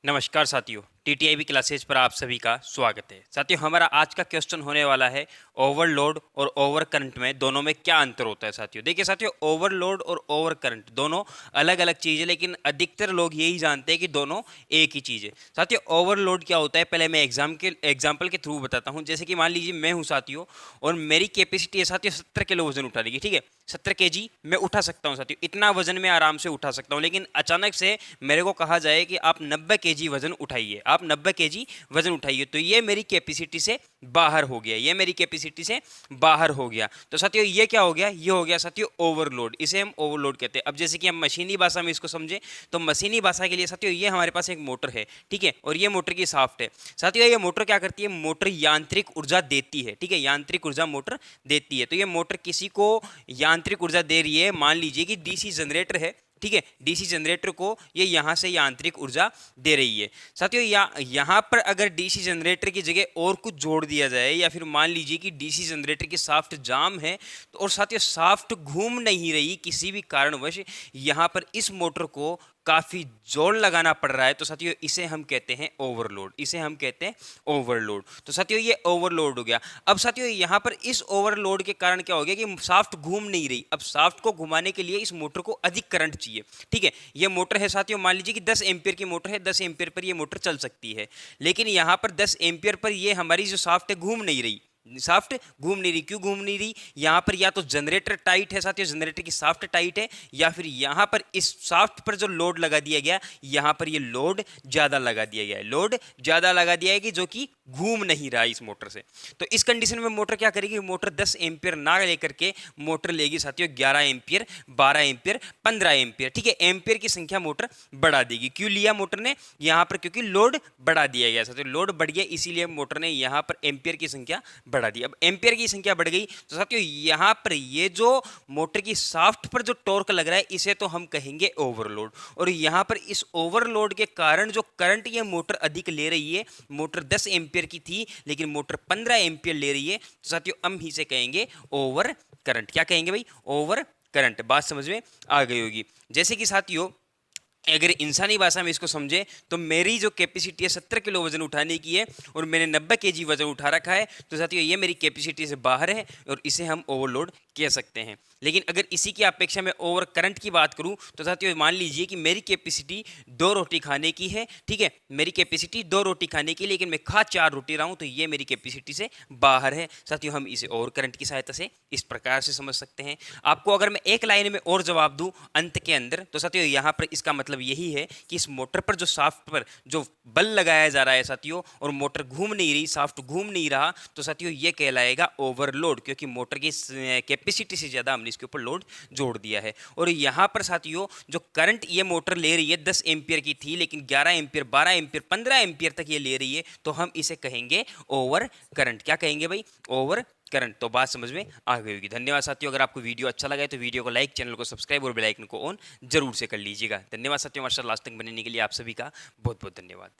नमस्कार साथियों, टीटीआईबी क्लासेज पर आप सभी का स्वागत है। साथियों, हमारा आज का क्वेश्चन होने वाला है ओवरलोड और ओवर करंट में दोनों में क्या अंतर होता है। साथियों देखिए, साथियों ओवरलोड और ओवर करंट दोनों अलग अलग चीज़ है, लेकिन अधिकतर लोग यही जानते हैं कि दोनों एक ही चीज़ है। साथियों ओवरलोड क्या होता है, पहले मैं एग्जाम्पल के थ्रू बताता हूँ। जैसे कि मान लीजिए मैं हूँ साथियों, और मेरी कैपेसिटी है साथियों 70 किलो वजन उठाने की। ठीक है, 70 केजी मैं उठा सकता हूँ साथियों, इतना वजन मैं आराम से उठा सकता हूँ। लेकिन अचानक से मेरे को कहा जाए कि आप 90 केजी वजन उठाइए, आप 90 केजी वजन उठाइए, तो ये मेरी कैपेसिटी से बाहर हो गया, ये मेरी कैपेसिटी से बाहर हो गया। तो साथियों ये क्या हो गया, ये हो गया साथियों ओवरलोड, इसे हम ओवरलोड कहते हैं। अब जैसे कि हम मशीनी भाषा में इसको समझे, तो मशीनी भाषा के लिए साथियों ये हमारे पास एक मोटर है, ठीक है, और ये मोटर की शाफ्ट है। साथियों ये मोटर क्या करती है, मोटर यांत्रिक ऊर्जा देती है, ठीक है, यांत्रिक ऊर्जा मोटर देती है। तो ये मोटर किसी को यांत्रिक ऊर्जा दे रही है, मान लीजिए कि डीसी जनरेटर है, ठीक है, डीसी जनरेटर को ये यहां से यांत्रिक ऊर्जा दे रही है। साथियों यहां पर अगर डीसी जनरेटर की जगह और कुछ जोड़ दिया जाए, या फिर मान लीजिए कि डीसी जनरेटर की शाफ्ट जाम है, तो और साथियों शाफ्ट घूम नहीं रही किसी भी कारणवश, यहां पर इस मोटर को काफी जोर लगाना पड़ रहा है, तो साथियों इसे हम कहते हैं ओवरलोड, इसे हम कहते हैं ओवरलोड। तो साथियों ये ओवरलोड हो गया। अब साथियों यहां पर इस ओवरलोड के कारण क्या हो गया कि शाफ्ट घूम नहीं रही। अब शाफ्ट को घुमाने के लिए इस मोटर को अधिक करंट चाहिए, ठीक है। ये मोटर है साथियों, मान लीजिए कि 10 एम्पियर की मोटर है, 10 एम्पियर पर ये मोटर चल सकती है, लेकिन यहां पर 10 एम्पियर पर ये हमारी जो शाफ्ट है घूम नहीं रही, शाफ्ट घूम नहीं रही। क्यों घूम नहीं रही, यहां पर या तो जनरेटर टाइट है साथियों, जनरेटर की शाफ्ट टाइट है, या फिर यहां पर इस शाफ्ट पर जो लोड लगा दिया गया, यहां पर ये लोड ज्यादा लगा दिया गया है, लोड ज्यादा लगा दिया है कि जो कि घूम नहीं रहा इस मोटर से। तो इस कंडीशन में मोटर क्या करेगी, मोटर 10 एम्पियर ना लेकर के मोटर लेगी साथियों 11 एम्पियर, 12 एम्पियर, 15 एम्पियर, ठीक है। एम्पियर की संख्या मोटर बढ़ा देगी। क्यों लिया मोटर ने यहां पर, क्योंकि लोड बढ़ा दिया गया साथियों, लोड बढ़ गया, इसीलिए मोटर ने यहां पर एम्पियर की संख्या बढ़ा दी। अब एम्पियर की संख्या बढ़ गई, तो साथियों यहां पर ये जो मोटर की शाफ्ट पर जो टॉर्क लग रहा है, इसे तो हम कहेंगे ओवरलोड। और यहां पर इस ओवरलोड के कारण जो करंट ये मोटर अधिक ले रही है, मोटर 10 एम्पियर की थी लेकिन मोटर 15 एम्पियर ले रही है, तो साथियों हम इसे कहेंगे ओवर करंट। क्या कहेंगे भाई, ओवर करंट। बात समझ में आ गई होगी। जैसे कि साथियों अगर इंसानी भाषा में इसको समझे, तो मेरी जो कैपेसिटी है 70 किलो वजन उठाने की है, और मैंने 90 केजी वजन उठा रखा है, तो साथियों ये मेरी कैपेसिटी से बाहर है, और इसे हम ओवरलोड कह सकते हैं। लेकिन अगर इसी की अपेक्षा में ओवर करंट की बात करूं, तो साथियों मान लीजिए कि मेरी कैपेसिटी 2 रोटी खाने की है, ठीक है, मेरी कैपेसिटी 2 रोटी खाने की, लेकिन मैं खा 4 रोटी रहा हूं, तो ये मेरी कैपेसिटी से बाहर है। साथियों हम इसे ओवर करंट की सहायता से इस प्रकार से समझ सकते हैं। आपको अगर मैं एक लाइन में और जवाब दूं अंत के अंदर, तो साथियों यहां पर इसका मतलब यही है कि इस मोटर पर जो शाफ्ट पर जो बल लगाया जा रहा है साथियों, और मोटर घूम नहीं रही, शाफ्ट घूम नहीं रहा, तो साथियों ये कहलाएगा ओवरलोड, क्योंकि मोटर की कैपेसिटी से ज्यादा हमने इसके ऊपर लोड जोड़ दिया है। और यहां पर साथियों जो करंट ये मोटर ले रही है 10 एम्पियर की थी, लेकिन 11 एम्पियर, 12 एम्पियर, 15 एम्पियर तक ये ले रही है, तो हम इसे कहेंगे ओवर करंट। क्या कहेंगे भाई, ओवर करंट। तो बात समझ में आ गई होगी। धन्यवाद साथियों, अगर आपको वीडियो अच्छा लगा है तो वीडियो को लाइक, चैनल को सब्सक्राइब और बेल आइकन को ऑन जरूर से कर लीजिएगा। धन्यवाद साथियों, हमारे साथ लास्ट तक बनने के लिए आप सभी का बहुत बहुत धन्यवाद।